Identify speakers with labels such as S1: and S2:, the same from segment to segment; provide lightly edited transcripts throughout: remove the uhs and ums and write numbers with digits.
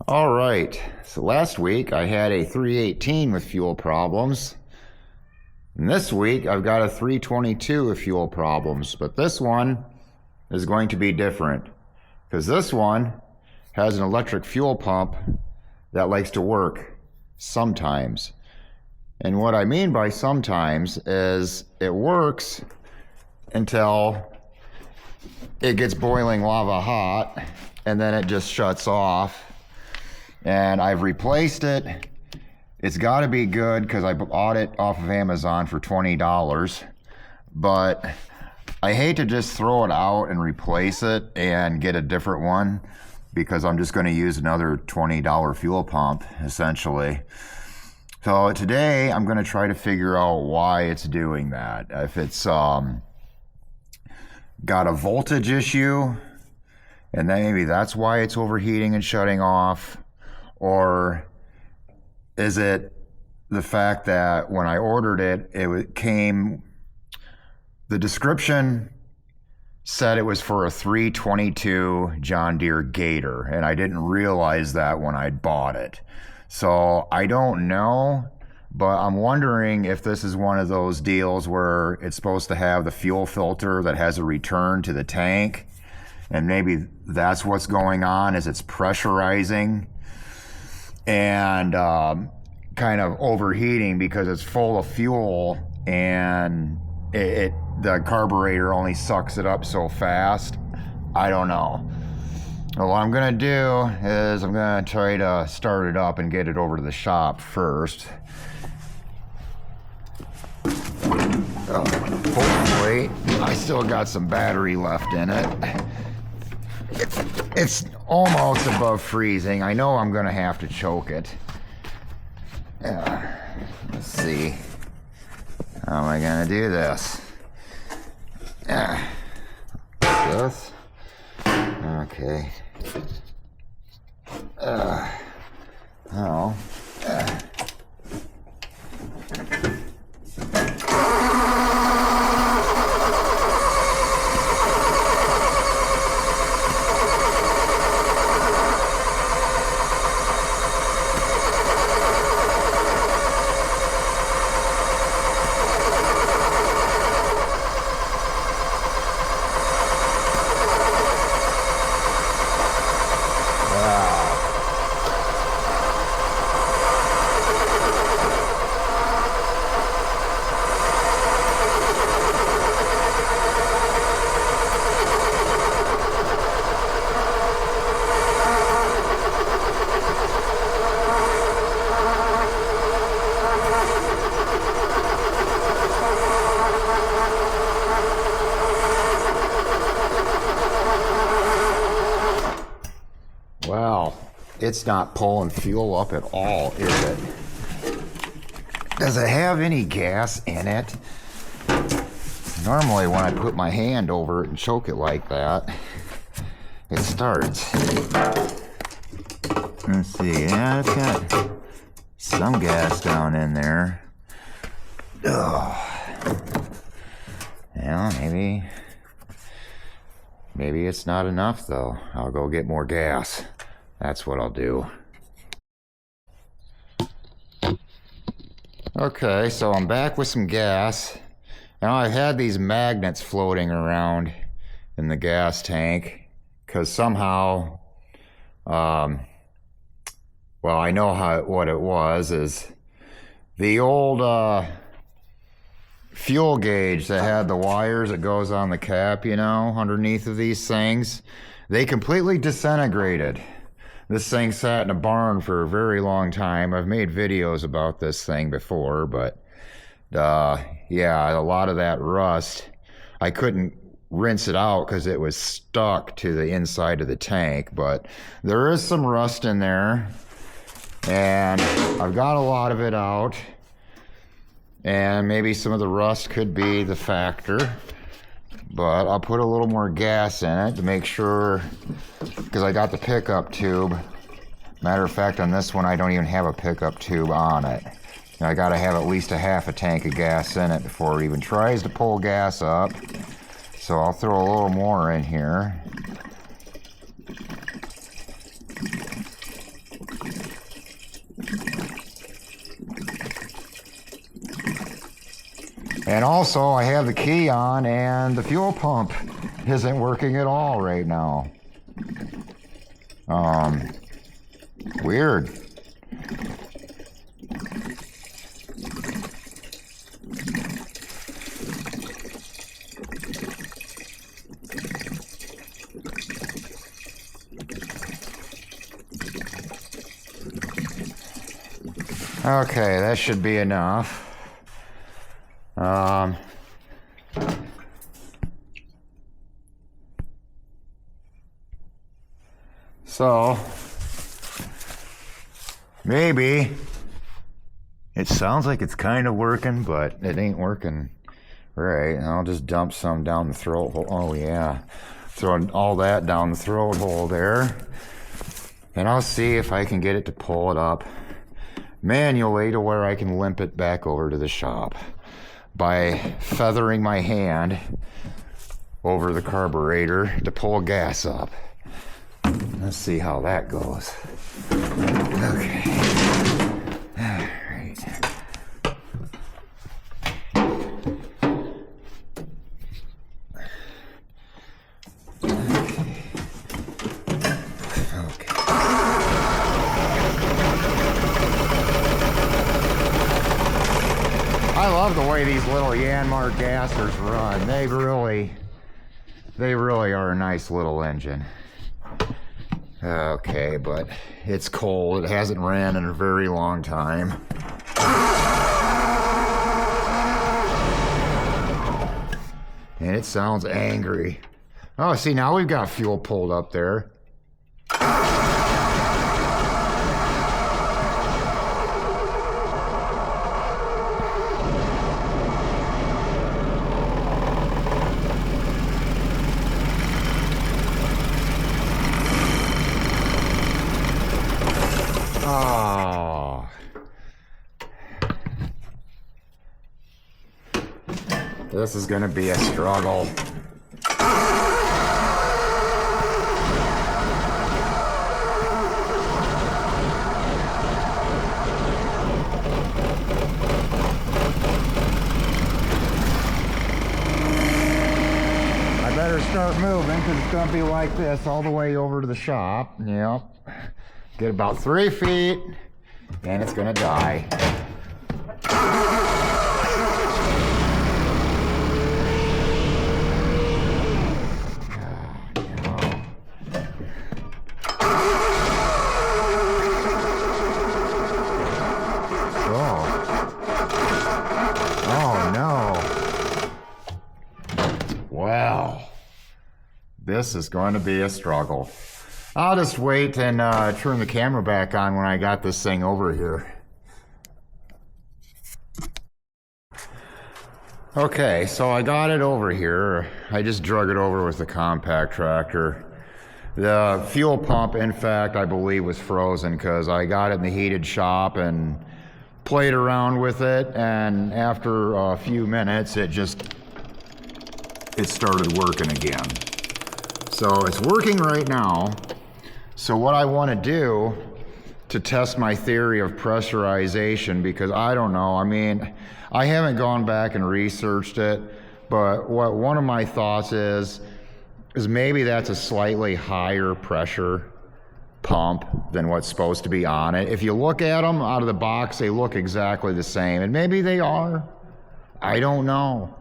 S1: All right, so last week I had a 318 with fuel problems. And this week I've got a 322 with fuel problems, but this one is going to be different because this one has an electric fuel pump that likes to work sometimes. And what I mean by sometimes is it works until it gets boiling lava hot and then it just shuts off. And I've replaced it. It's got to be good because I bought it off of Amazon for $20. But I hate to just throw it out and replace it and get a different one because I'm just going to use another $20 fuel pump, essentially. So today I'm going to try to figure out why it's doing that. If it's got a voltage issue, and then maybe that's why it's overheating and shutting off. Or is it the fact that when I ordered it, the description said it was for a 322 John Deere Gator, and I didn't realize that when I bought it. So I don't know, but I'm wondering if this is one of those deals where it's supposed to have the fuel filter that has a return to the tank, and maybe that's what's going on, is it's pressurizing and kind of overheating because it's full of fuel, and the carburetor only sucks it up so fast. I don't know. Well, what I'm gonna do is I'm gonna try to start it up and get it over to the shop first. Hopefully I still got some battery left in it. It's almost above freezing. I know I'm gonna have to choke it. Let's see. How am I gonna do this? This? Okay. Oh. Well, it's not pulling fuel up at all, is it? Does it have any gas in it? Normally when I put my hand over it and choke it like that, it starts. Let's see, yeah, it's got some gas down in there. Ugh. Well, maybe it's not enough though. I'll go get more gas. That's what I'll do. Okay, so I'm back with some gas. Now I've had these magnets floating around in the gas tank because somehow, well, I know what it was is the old fuel gauge that had the wires that goes on the cap, you know, underneath of these things, they completely disintegrated. This thing sat in a barn for a very long time. I've made videos about this thing before, but yeah, a lot of that rust, I couldn't rinse it out because it was stuck to the inside of the tank, but there is some rust in there, and I've got a lot of it out, and maybe some of the rust could be the factor. But I'll put a little more gas in it to make sure, because I got the pickup tube. Matter of fact, on this one, I don't even have a pickup tube on it. And I gotta have at least a half a tank of gas in it before it even tries to pull gas up. So I'll throw a little more in here. And also, I have the key on and the fuel pump isn't working at all right now. Weird. Okay, that should be enough. So maybe it sounds like it's kind of working, but it ain't working right. I'll just dump some down the throat hole. Oh yeah, throwing all that down the throat hole there, and I'll see if I can get it to pull it up manually to where I can limp it back over to the shop by feathering my hand over the carburetor to pull gas up. Let's see how that goes. Okay. All right. Okay. I love the way these little Yanmar gassers run. They really are a nice little engine. Okay, but it's cold. It hasn't ran in a very long time. And it sounds angry. Oh, see, now we've got fuel pulled up there. Oh. This is gonna be a struggle. I better start moving because it's gonna be like this all the way over to the shop. Yep. Get about 3 feet, and it's gonna die. Oh no. Well, this is going to be a struggle. I'll just wait and turn the camera back on when I got this thing over here. Okay, so I got it over here. I just drug it over with the compact tractor. The fuel pump, in fact, I believe was frozen because I got it in the heated shop and played around with it, and after a few minutes it started working again. So it's working right now. So what I want to do to test my theory of pressurization, because I don't know, I mean, I haven't gone back and researched it, but what one of my thoughts is maybe that's a slightly higher pressure pump than what's supposed to be on it. If you look at them out of the box, they look exactly the same, and maybe they are. I don't know.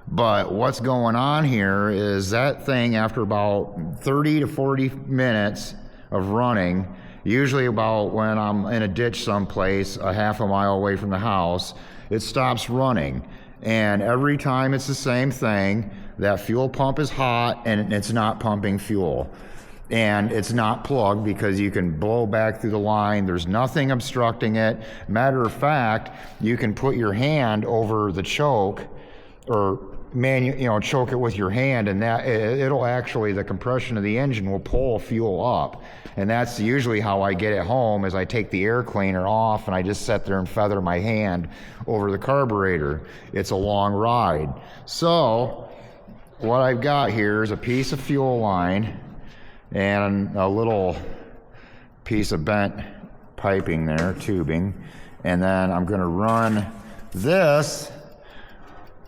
S1: But what's going on here is that thing, after about 30 to 40 minutes of running, usually about when I'm in a ditch someplace a half a mile away from the house, it stops running. And every time it's the same thing. That fuel pump is hot and it's not pumping fuel. And it's not plugged because you can blow back through the line. There's nothing obstructing it. Matter of fact, you can put your hand over the choke, or choke it with your hand, and that it'll actually, the compression of the engine will pull fuel up. And that's usually how I get it home, is I take the air cleaner off and I just sit there and feather my hand over the carburetor. It's a long ride. So what I've got here is a piece of fuel line and a little piece of bent piping there, tubing. And then I'm gonna run this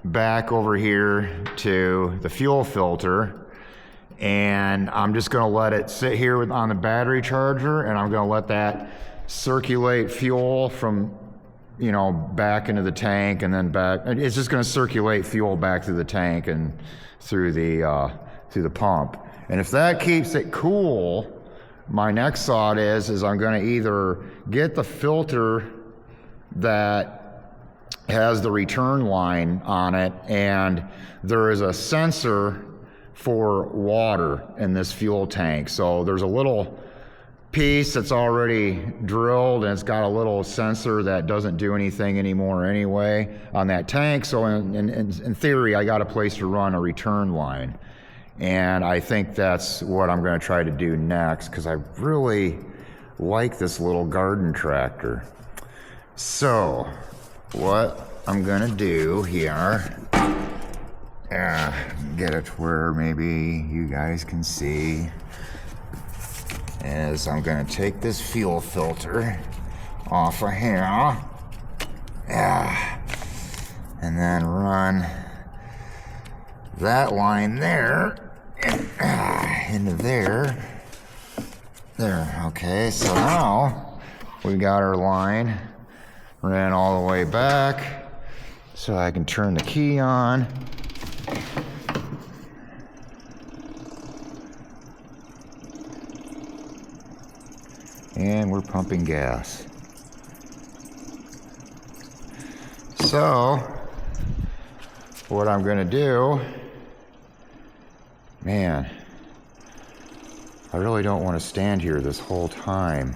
S1: back over here to the fuel filter, and I'm just gonna let it sit here on the battery charger, and I'm gonna let that circulate fuel from, you know, back into the tank and then back. It's just gonna circulate fuel back through the tank and through the pump. And if that keeps it cool, my next thought is I'm gonna either get the filter that has the return line on it, and there is a sensor for water in this fuel tank. So there's a little piece that's already drilled, and it's got a little sensor that doesn't do anything anymore anyway on that tank. So in theory, I got a place to run a return line. And I think that's what I'm gonna try to do next, because I really like this little garden tractor. So what I'm gonna do here, get it to where maybe you guys can see, is I'm gonna take this fuel filter off of here, and then run that line there into there. Okay, so now we got our line ran all the way back, so I can turn the key on. And we're pumping gas. So what I'm gonna do, man, I really don't want to stand here this whole time.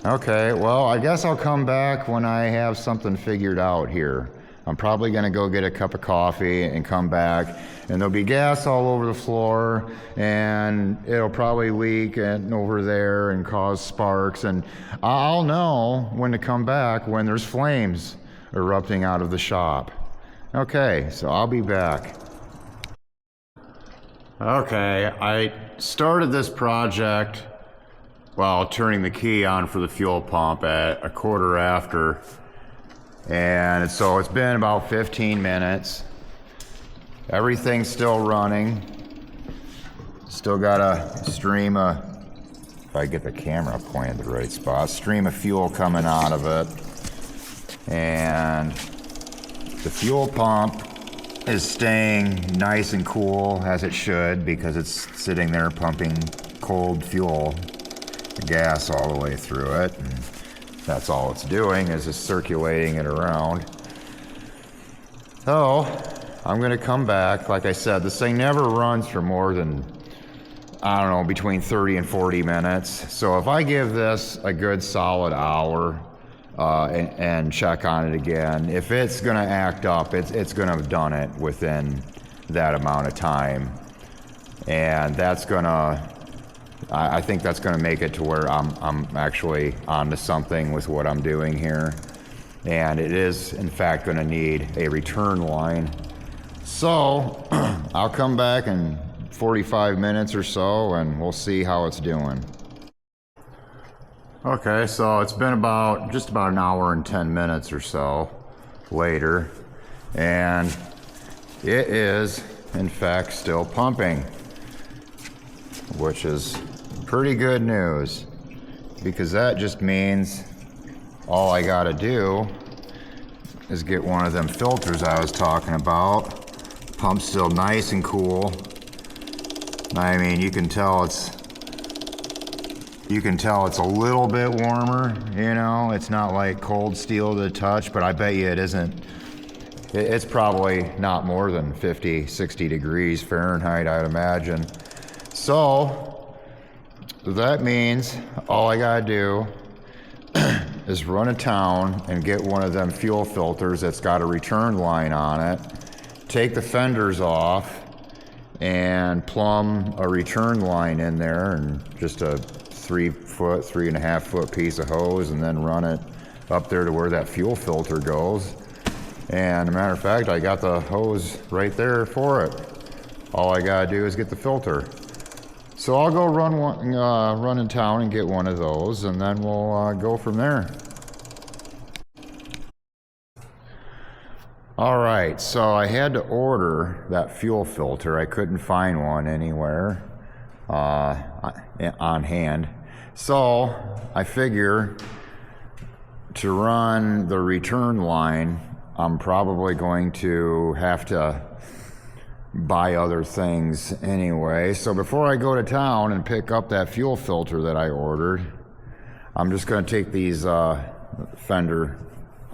S1: Okay, well, I guess I'll come back when I have something figured out here. I'm probably gonna go get a cup of coffee and come back, and there'll be gas all over the floor, and it'll probably leak and over there and cause sparks, and I'll know when to come back when there's flames erupting out of the shop. Okay, so I'll be back. Okay, I started this project while turning the key on for the fuel pump at 1/4 after. And so it's been about 15 minutes. Everything's still running. Still got a stream of, if I get the camera pointed the right spot, stream of fuel coming out of it. And the fuel pump is staying nice and cool, as it should, because it's sitting there pumping cold fuel, the gas all the way through it. And that's all it's doing, is just circulating it around. So I'm gonna come back. Like I said, this thing never runs for more than, I don't know, between 30 and 40 minutes. So if I give this a good solid hour and check on it again, if it's gonna act up, it's gonna have done it within that amount of time. And that's gonna, I think that's gonna make it to where I'm actually onto something with what I'm doing here. And it is, in fact, gonna need a return line. So I'll come back in 45 minutes or so, and we'll see how it's doing. Okay, so it's been just about an hour and 10 minutes or so later, and it is, in fact, still pumping, which is pretty good news, because that just means all I gotta do is get one of them filters I was talking about. Pump's still nice and cool. I mean, you can tell it's a little bit warmer, you know? It's not like cold steel to the touch, but I bet you it isn't. It's probably not more than 50, 60 degrees Fahrenheit, I'd imagine. So that means all I gotta do is run to town and get one of them fuel filters that's got a return line on it, take the fenders off, and plumb a return line in there, and just a 3.5 foot piece of hose, and then run it up there to where that fuel filter goes. And as a matter of fact, I got the hose right there for it. all I gotta do is get the filter. So I'll go run in town and get one of those, and then we'll go from there. All right, so I had to order that fuel filter. I couldn't find one anywhere on hand. So I figure to run the return line, I'm probably going to have to buy other things anyway. So before I go to town and pick up that fuel filter that I ordered, I'm just going to take these fender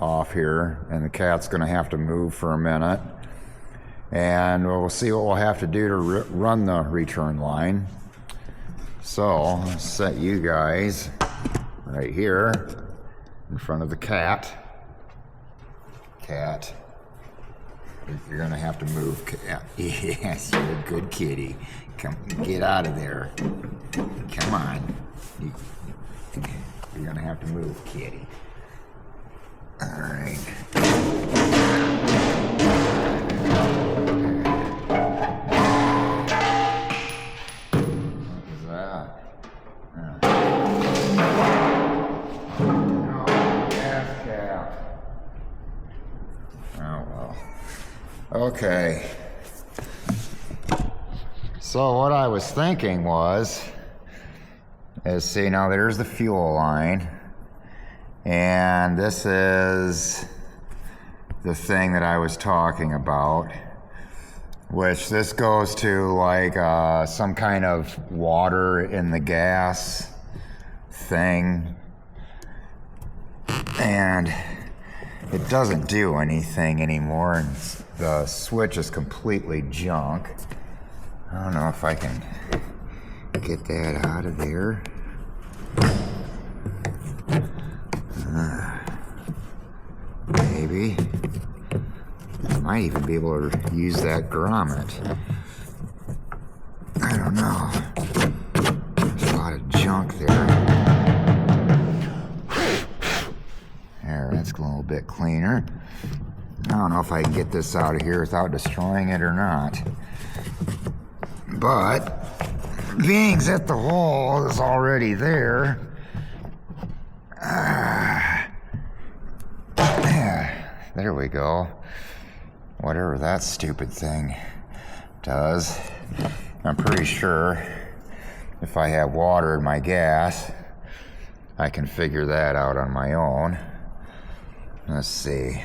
S1: off here, and the cat's going to have to move for a minute, and we'll see what we'll have to do to run the return line. So I'll set you guys right here in front of the cat. You're gonna have to move, cat. Yes, you're a good kitty. Come, get out of there. Come on. You're gonna have to move, kitty. All right. What was that? Okay, so what I was thinking is see, now there's the fuel line, and this is the thing that I was talking about, which this goes to like some kind of water in the gas thing, and it doesn't do anything anymore, and the switch is completely junk. I don't know if I can get that out of there. Maybe. I might even be able to use that grommet. I don't know. There's a lot of junk there. There, that's a little bit cleaner. I don't know if I can get this out of here without destroying it or not. But, being that the hole is already there, there we go. Whatever that stupid thing does. I'm pretty sure if I have water in my gas, I can figure that out on my own. Let's see.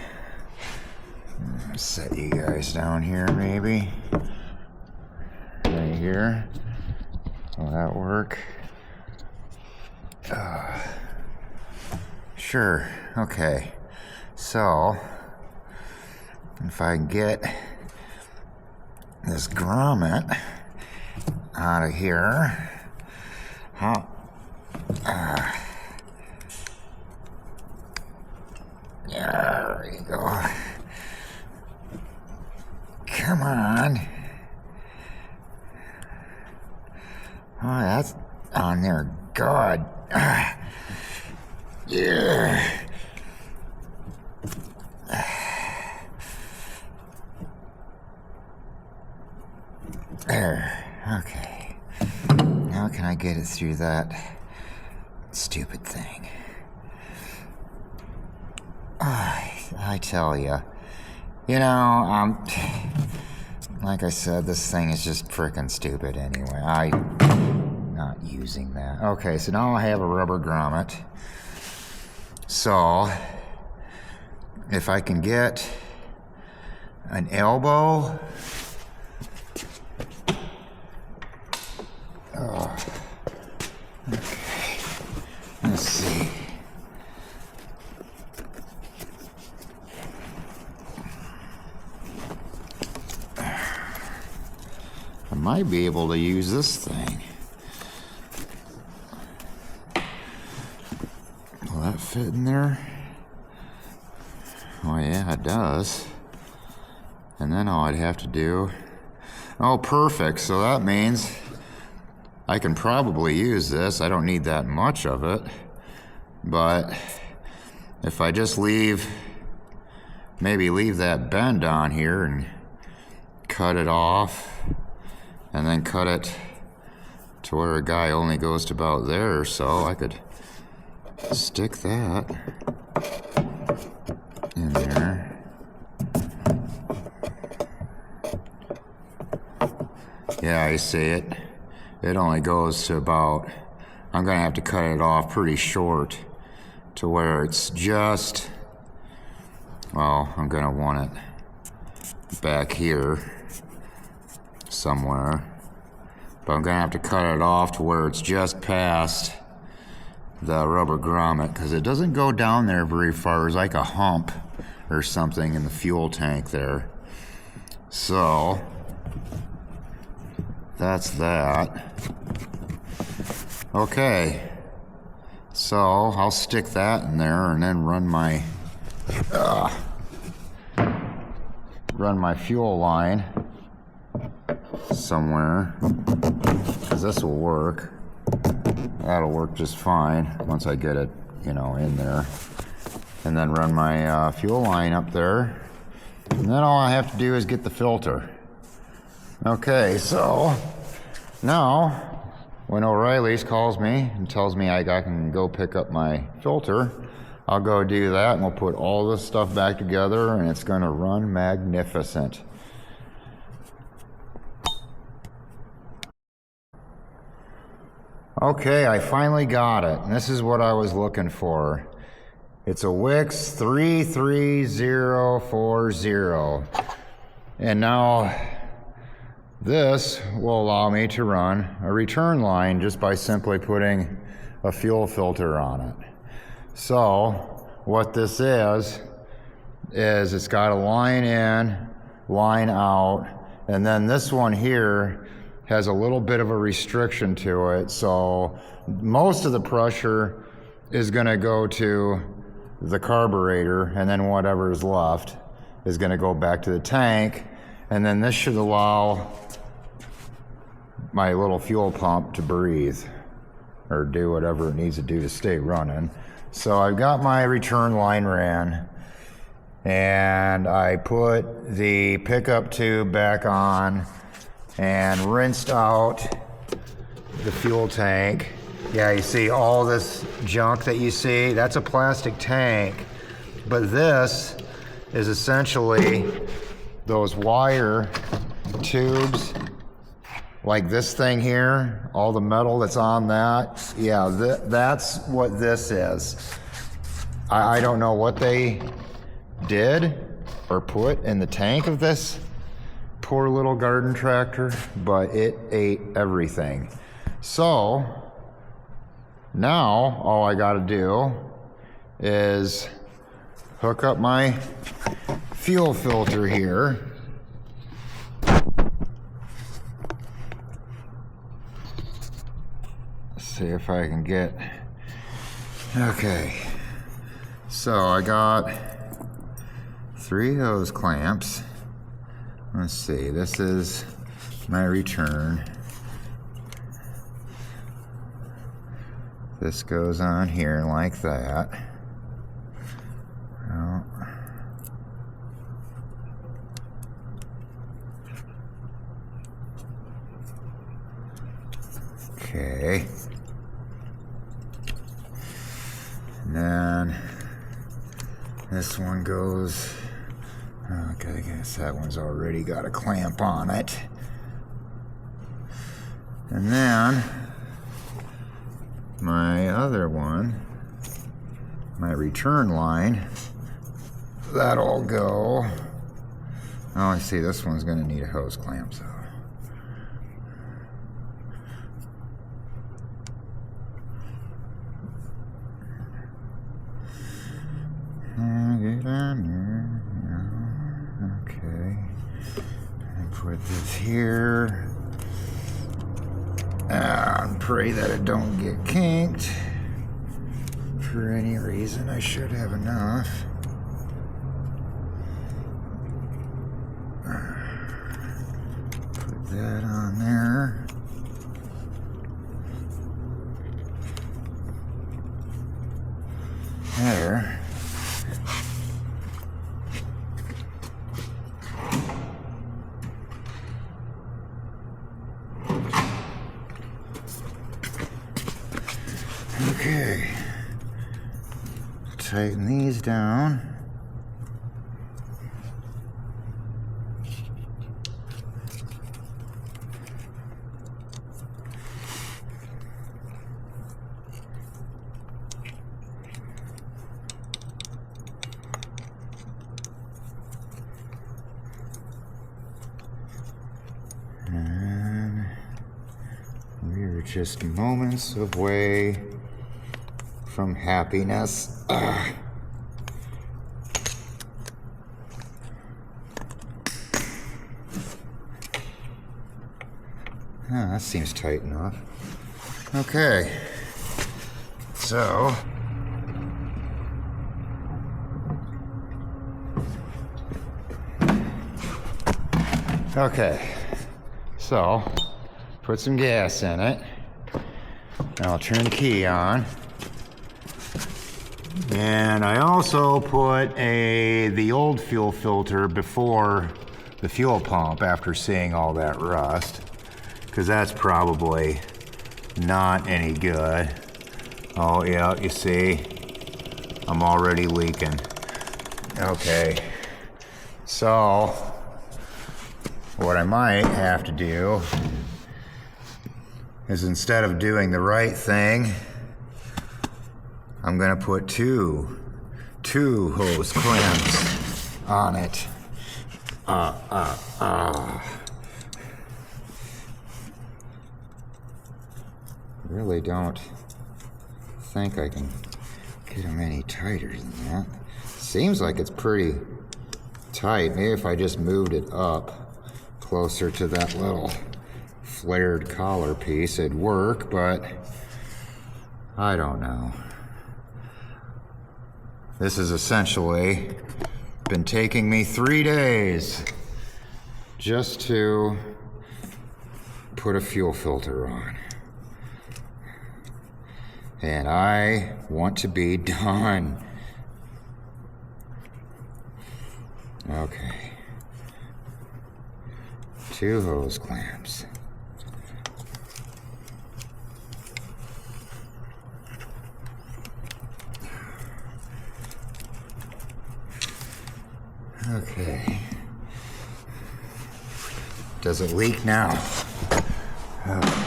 S1: Set you guys down here, maybe. Right here. Will that work? Sure. Okay. So, if I can get this grommet out of here, there you go. Come on. Oh, that's on there. God. Yeah. There. Okay. Now can I get it through that stupid thing? I tell you. You know, like I said, this thing is just frickin' stupid anyway. I'm not using that. Okay, so now I have a rubber grommet. So, if I can get an elbow. Oh, okay. Let's see. I might be able to use this thing. Will that fit in there? Oh yeah, it does. And then all I'd have to do... Oh, perfect. So that means I can probably use this. I don't need that much of it. But if I just maybe leave that bend on here and cut it off, and then cut it to where a guy only goes to about there or so. I could stick that in there. Yeah, I see it. It only goes to about, I'm gonna have to cut it off pretty short to where it's just, well, I'm gonna want it back here somewhere. But I'm gonna have to cut it off to where it's just past the rubber grommet, because it doesn't go down there very far. It's like a hump or something in the fuel tank there. So that's that. Okay, so I'll stick that in there and then run my fuel line somewhere, because this will work. That'll work just fine once I get it, you know, in there. And then run my fuel line up there. And then all I have to do is get the filter. Okay, so now when O'Reilly's calls me and tells me I can go pick up my filter, I'll go do that, and we'll put all this stuff back together, and it's going to run magnificent. Okay, I finally got it, and this is what I was looking for. It's a Wix 33040, and now this will allow me to run a return line just by simply putting a fuel filter on it. So what this is it's got a line in, line out, and then this one here has a little bit of a restriction to it. So most of the pressure is going to go to the carburetor, and then whatever is left is going to go back to the tank. And then this should allow my little fuel pump to breathe or do whatever it needs to do to stay running. So I've got my return line ran, and I put the pickup tube back on and rinsed out the fuel tank. Yeah, you see all this junk that you see? That's a plastic tank, but this is essentially those wire tubes, like this thing here, all the metal that's on that. Yeah, that's what this is. I don't know what they did or put in the tank of this poor little garden tractor, but it ate everything. So now all I got to do is hook up my fuel filter here. See if I can get, okay, so I got 3 of those clamps. Let's see, this is my return. This goes on here like that. Oh. Okay. And then this one goes, okay, I guess that one's already got a clamp on it. And then my other one, my return line, that'll go, oh, I see this one's gonna need a hose clamp, so. Get on there. Okay. And put this here. And pray that it don't get kinked. For any reason, I should have enough. Put that on there. There. Okay. Tighten these down. And we're just moments away from happiness. Ugh. That seems tight enough. Okay, so put some gas in it. I'll turn the key on. And I also put the old fuel filter before the fuel pump after seeing all that rust, because that's probably not any good. Oh yeah, you see, I'm already leaking. Okay, so what I might have to do is, instead of doing the right thing, I'm gonna put two hose clamps on it. Really don't think I can get them any tighter than that. Seems like it's pretty tight. Maybe if I just moved it up closer to that little flared collar piece, it'd work, but I don't know. This has essentially been taking me 3 days just to put a fuel filter on. And I want to be done. Okay. 2 hose clamps. Okay. Does it leak now? Oh.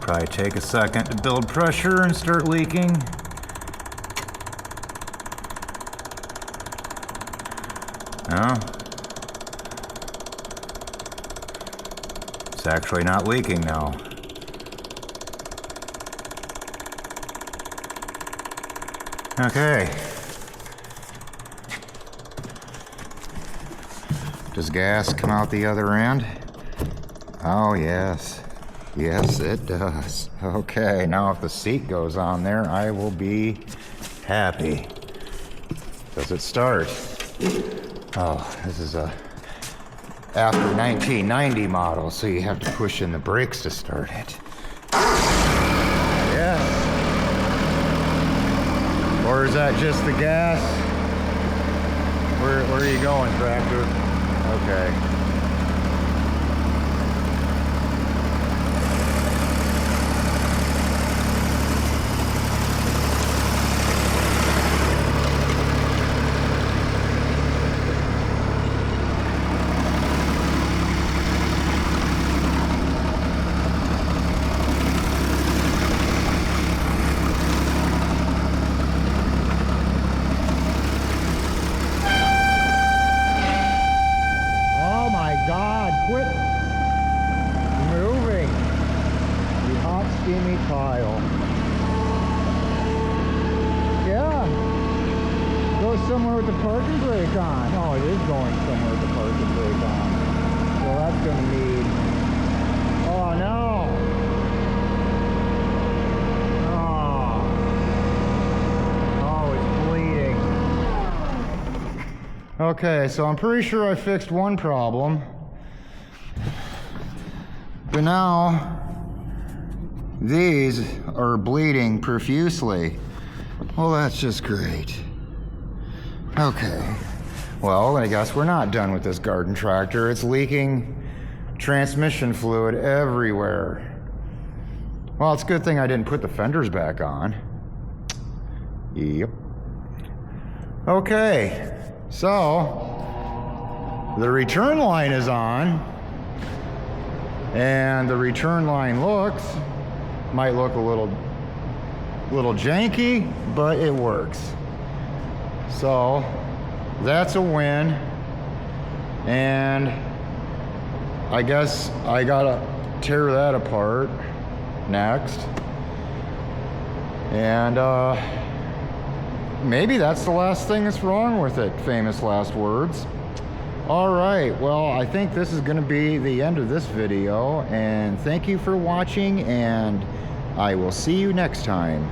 S1: Probably take a second to build pressure and start leaking. No. It's actually not leaking now. Okay. Does gas come out the other end? Oh, yes. Yes, it does. Okay, now if the seat goes on there, I will be happy. Does it start? Oh, this is a after 1990 model, so you have to push in the brakes to start it. Yes. Or is that just the gas? Where are you going, tractor? Okay. Quit moving, you hot, steamy pile. Yeah, go somewhere with the parking brake on. Oh, it is going somewhere with the parking brake on. So that's going to need... Oh, no. Oh, it's bleeding. Okay, so I'm pretty sure I fixed one problem. But now, these are bleeding profusely. Well, that's just great. Okay. Well, I guess we're not done with this garden tractor. It's leaking transmission fluid everywhere. Well, it's a good thing I didn't put the fenders back on. Yep. Okay, so the return line is on, and the return line might look a little janky, but it works. So that's a win, and I guess I gotta tear that apart next, and maybe that's the last thing that's wrong with it. Famous last words. All right, well, I think this is going to be the end of this video, and thank you for watching, and I will see you next time.